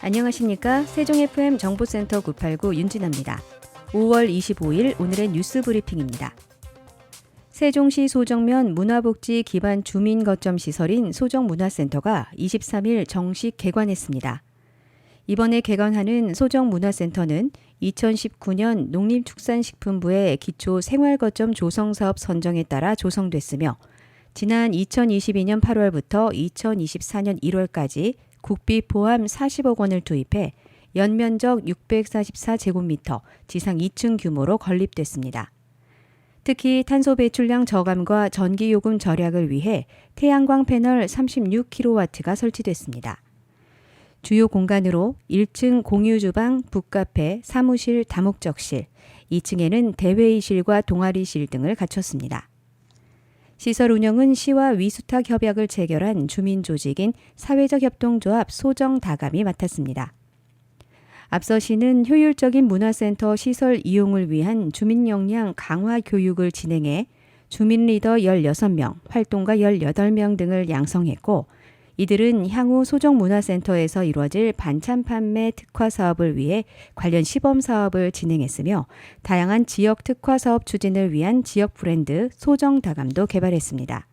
안녕하십니까? 세종 FM 정보센터 989 윤진아입니다. 5월 25일 오늘의 뉴스 브리핑입니다. 세종시 소정면 문화복지 기반 주민 거점 시설인 소정문화센터가 23일 정식 개관했습니다. 이번에 개관하는 소정문화센터는 2019년 농림축산식품부의 기초 생활거점 조성사업 선정에 따라 조성됐으며 지난 2022년 8월부터 2024년 1월까지 국비 포함 40억 원을 투입해 연면적 644제곱미터, 지상 2층 규모로 건립됐습니다. 특히 탄소 배출량 저감과 전기요금 절약을 위해 태양광 패널 36kW가 설치됐습니다. 주요 공간으로 1층 공유주방, 북카페, 사무실, 다목적실, 2층에는 대회의실과 동아리실 등을 갖췄습니다. 시설 운영은 시와 위수탁 협약을 체결한 주민 조직인 사회적 협동조합 소정다감이 맡았습니다. 앞서 시는 효율적인 문화센터 시설 이용을 위한 주민 역량 강화 교육을 진행해 주민 리더 16명, 활동가 18명 등을 양성했고 이들은 향후 소정문화센터에서 이루어질 반찬 판매 특화 사업을 위해 관련 시범 사업을 진행했으며 다양한 지역 특화 사업 추진을 위한 지역 브랜드 소정다감도 개발했습니다.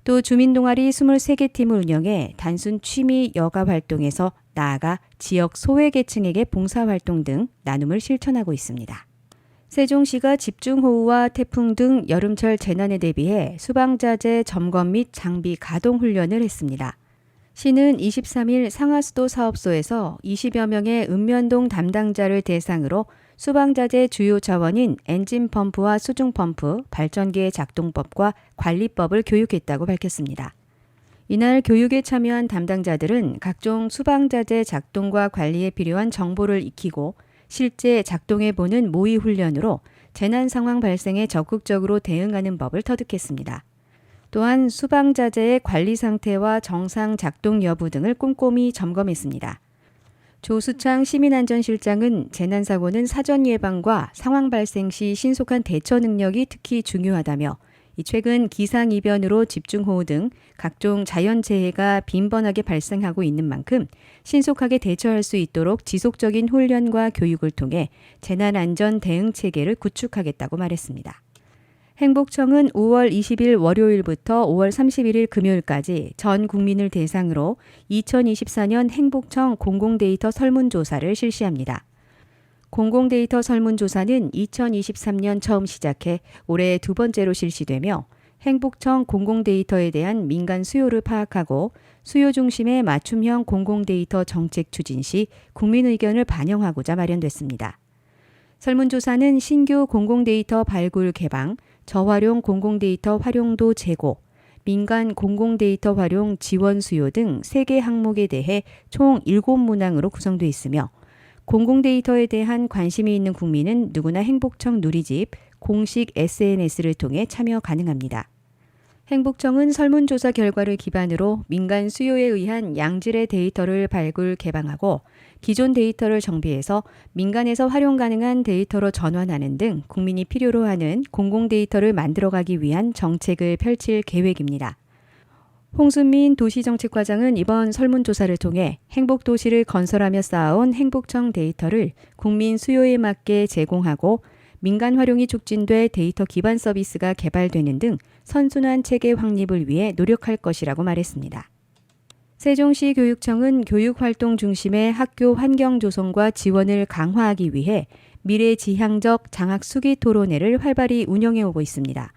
또 주민 동아리 23개 팀을 운영해 단순 취미 여가 활동에서 나아가 지역 소외계층에게 봉사활동 등 나눔을 실천하고 있습니다. 세종시가 집중호우와 태풍 등 여름철 재난에 대비해 수방자재 점검 및 장비 가동 훈련을 했습니다. 시는 23일 상하수도 사업소에서 20여 명의 읍면동 담당자를 대상으로 수방자재 주요 자원인 엔진펌프와 수중펌프, 발전기의 작동법과 관리법을 교육했다고 밝혔습니다. 이날 교육에 참여한 담당자들은 각종 수방자재 작동과 관리에 필요한 정보를 익히고 실제 작동해보는 모의 훈련으로 재난 상황 발생에 적극적으로 대응하는 법을 터득했습니다. 또한 수방자재의 관리 상태와 정상 작동 여부 등을 꼼꼼히 점검했습니다. 조수창 시민안전실장은 재난사고는 사전 예방과 상황 발생 시 신속한 대처 능력이 특히 중요하다며 최근 기상이변으로 집중호우 등 각종 자연재해가 빈번하게 발생하고 있는 만큼 신속하게 대처할 수 있도록 지속적인 훈련과 교육을 통해 재난안전 대응 체계를 구축하겠다고 말했습니다. 행복청은 5월 20일 월요일부터 5월 31일 금요일까지 전 국민을 대상으로 2024년 행복청 공공데이터 설문조사를 실시합니다. 공공데이터 설문조사는 2023년 처음 시작해 올해 두 번째로 실시되며 행복청 공공데이터에 대한 민간 수요를 파악하고 수요 중심의 맞춤형 공공데이터 정책 추진 시 국민 의견을 반영하고자 마련됐습니다. 설문조사는 신규 공공데이터 발굴 개방, 저활용 공공데이터 활용도 제고, 민간 공공데이터 활용 지원 수요 등 3개 항목에 대해 총 7문항으로 구성되어 있으며 공공데이터에 대한 관심이 있는 국민은 누구나 행복청 누리집 공식 SNS를 통해 참여 가능합니다. 행복청은 설문조사 결과를 기반으로 민간 수요에 의한 양질의 데이터를 발굴 개방하고 기존 데이터를 정비해서 민간에서 활용 가능한 데이터로 전환하는 등 국민이 필요로 하는 공공데이터를 만들어가기 위한 정책을 펼칠 계획입니다. 홍순민 도시정책과장은 이번 설문조사를 통해 행복도시를 건설하며 쌓아온 행복청 데이터를 국민 수요에 맞게 제공하고 민간 활용이 촉진돼 데이터 기반 서비스가 개발되는 등 선순환 체계 확립을 위해 노력할 것이라고 말했습니다. 세종시 교육청은 교육활동 중심의 학교 환경 조성과 지원을 강화하기 위해 미래지향적 장학수기 토론회를 활발히 운영해 오고 있습니다.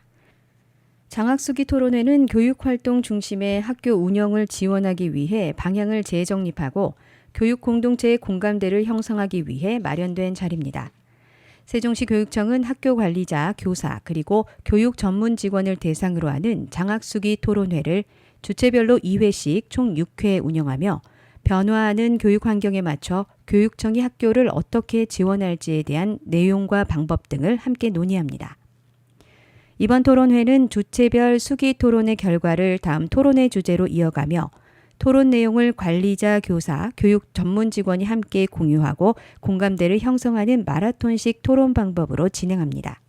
장학수기 토론회는 교육활동 중심의 학교 운영을 지원하기 위해 방향을 재정립하고 교육 공동체의 공감대를 형성하기 위해 마련된 자리입니다. 세종시 교육청은 학교 관리자, 교사, 그리고 교육 전문 직원을 대상으로 하는 장학수기 토론회를 주체별로 2회씩 총 6회 운영하며 변화하는 교육 환경에 맞춰 교육청이 학교를 어떻게 지원할지에 대한 내용과 방법 등을 함께 논의합니다. 이번 토론회는 주체별 수기 토론의 결과를 다음 토론회 주제로 이어가며 토론 내용을 관리자, 교사, 교육 전문 직원이 함께 공유하고 공감대를 형성하는 마라톤식 토론 방법으로 진행합니다.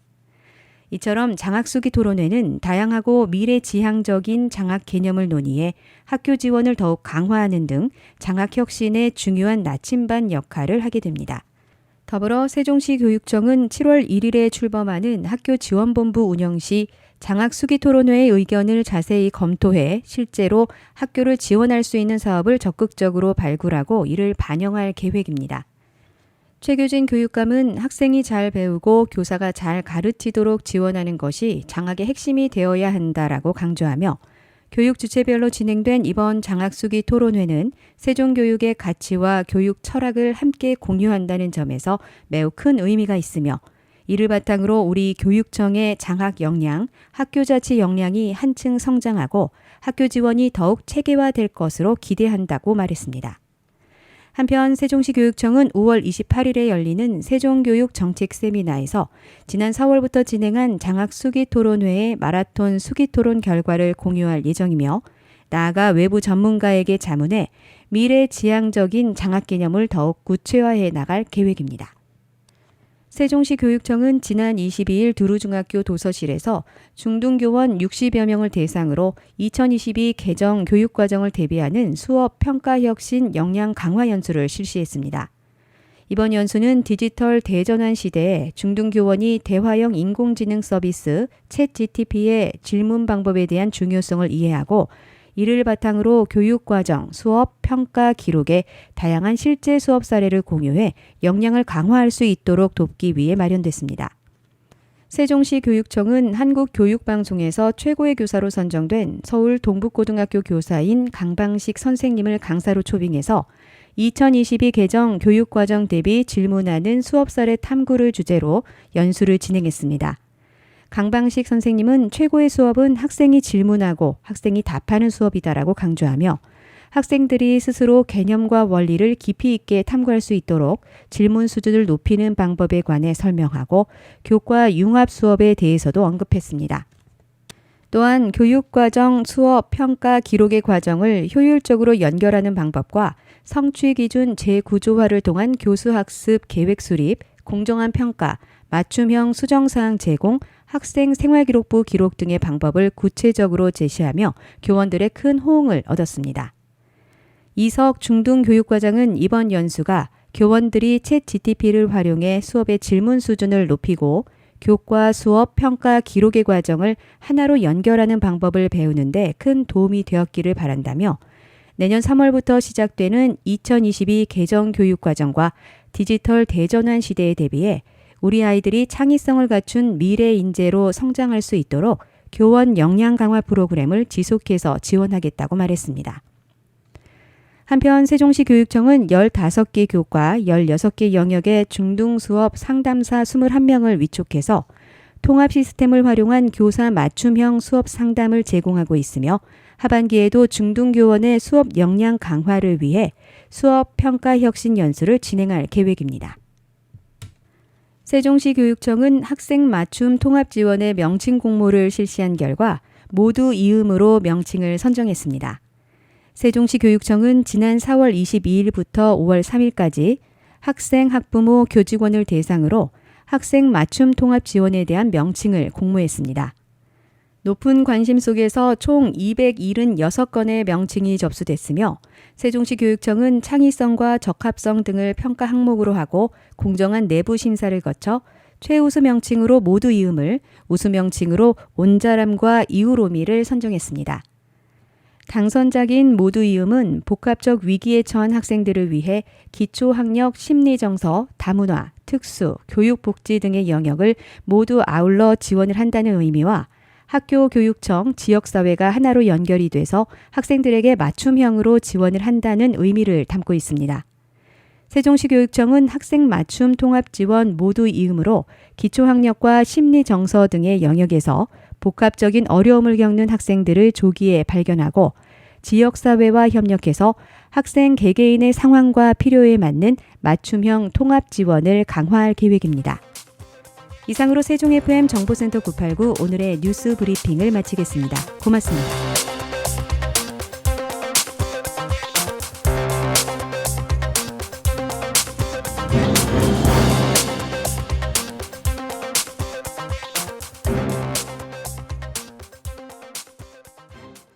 이처럼 장학수기 토론회는 다양하고 미래지향적인 장학 개념을 논의해 학교 지원을 더욱 강화하는 등 장학혁신의 중요한 나침반 역할을 하게 됩니다. 더불어 세종시 교육청은 7월 1일에 출범하는 학교지원본부 운영 시 장학수기 토론회의 의견을 자세히 검토해 실제로 학교를 지원할 수 있는 사업을 적극적으로 발굴하고 이를 반영할 계획입니다. 최규진 교육감은 학생이 잘 배우고 교사가 잘 가르치도록 지원하는 것이 장학의 핵심이 되어야 한다라고 강조하며 교육 주체별로 진행된 이번 장학수기 토론회는 세종교육의 가치와 교육 철학을 함께 공유한다는 점에서 매우 큰 의미가 있으며 이를 바탕으로 우리 교육청의 장학 역량, 학교 자치 역량이 한층 성장하고 학교 지원이 더욱 체계화될 것으로 기대한다고 말했습니다. 한편 세종시 교육청은 5월 28일에 열리는 세종교육 정책 세미나에서 지난 4월부터 진행한 장학 수기 토론회의 마라톤 수기 토론 결과를 공유할 예정이며 나아가 외부 전문가에게 자문해 미래지향적인 장학 개념을 더욱 구체화해 나갈 계획입니다. 세종시 교육청은 지난 22일 두루중학교 도서실에서 중등교원 60여 명을 대상으로 2022 개정 교육과정을 대비하는 수업 평가혁신 역량 강화 연수를 실시했습니다. 이번 연수는 디지털 대전환 시대에 중등교원이 대화형 인공지능 서비스 챗GPT의 질문 방법에 대한 중요성을 이해하고 이를 바탕으로 교육과정, 수업, 평가 기록에 다양한 실제 수업 사례를 공유해 역량을 강화할 수 있도록 돕기 위해 마련됐습니다. 세종시 교육청은 한국교육방송에서 최고의 교사로 선정된 서울 동북고등학교 교사인 강방식 선생님을 강사로 초빙해서 2022 개정 교육과정 대비 질문하는 수업 사례 탐구를 주제로 연수를 진행했습니다. 강방식 선생님은 최고의 수업은 학생이 질문하고 학생이 답하는 수업이다라고 강조하며 학생들이 스스로 개념과 원리를 깊이 있게 탐구할 수 있도록 질문 수준을 높이는 방법에 관해 설명하고 교과 융합 수업에 대해서도 언급했습니다. 또한 교육과정, 수업, 평가, 기록의 과정을 효율적으로 연결하는 방법과 성취기준 재구조화를 통한 교수학습 계획 수립, 공정한 평가, 맞춤형 수정사항 제공, 학생 생활기록부 기록 등의 방법을 구체적으로 제시하며 교원들의 큰 호응을 얻었습니다. 이석 중등교육과장은 이번 연수가 교원들이 챗GPT를 활용해 수업의 질문 수준을 높이고 교과, 수업, 평가, 기록의 과정을 하나로 연결하는 방법을 배우는 데 큰 도움이 되었기를 바란다며 내년 3월부터 시작되는 2022 개정 교육과정과 디지털 대전환 시대에 대비해 우리 아이들이 창의성을 갖춘 미래 인재로 성장할 수 있도록 교원 역량 강화 프로그램을 지속해서 지원하겠다고 말했습니다. 한편 세종시 교육청은 15개 교과 16개 영역의 중등 수업 상담사 21명을 위촉해서 통합 시스템을 활용한 교사 맞춤형 수업 상담을 제공하고 있으며 하반기에도 중등교원의 수업 역량 강화를 위해 수업 평가 혁신 연수를 진행할 계획입니다. 세종시 교육청은 학생 맞춤 통합 지원의 명칭 공모를 실시한 결과 모두 이음으로 명칭을 선정했습니다. 세종시 교육청은 지난 4월 22일부터 5월 3일까지 학생, 학부모, 교직원을 대상으로 학생 맞춤 통합 지원에 대한 명칭을 공모했습니다. 높은 관심 속에서 총 276건의 명칭이 접수됐으며 세종시 교육청은 창의성과 적합성 등을 평가 항목으로 하고 공정한 내부 심사를 거쳐 최우수 명칭으로 모두 이음을, 우수 명칭으로 온잘함과 이후로미를 선정했습니다. 당선작인 모두 이음은 복합적 위기에 처한 학생들을 위해 기초학력 심리정서, 다문화, 특수, 교육복지 등의 영역을 모두 아울러 지원을 한다는 의미와 학교 교육청, 지역사회가 하나로 연결이 돼서 학생들에게 맞춤형으로 지원을 한다는 의미를 담고 있습니다. 세종시 교육청은 학생 맞춤 통합 지원 모두 이음으로 기초학력과 심리정서 등의 영역에서 복합적인 어려움을 겪는 학생들을 조기에 발견하고 지역사회와 협력해서 학생 개개인의 상황과 필요에 맞는 맞춤형 통합 지원을 강화할 계획입니다. 이상으로 세종 FM 정보센터 989 오늘의 뉴스 브리핑을 마치겠습니다. 고맙습니다.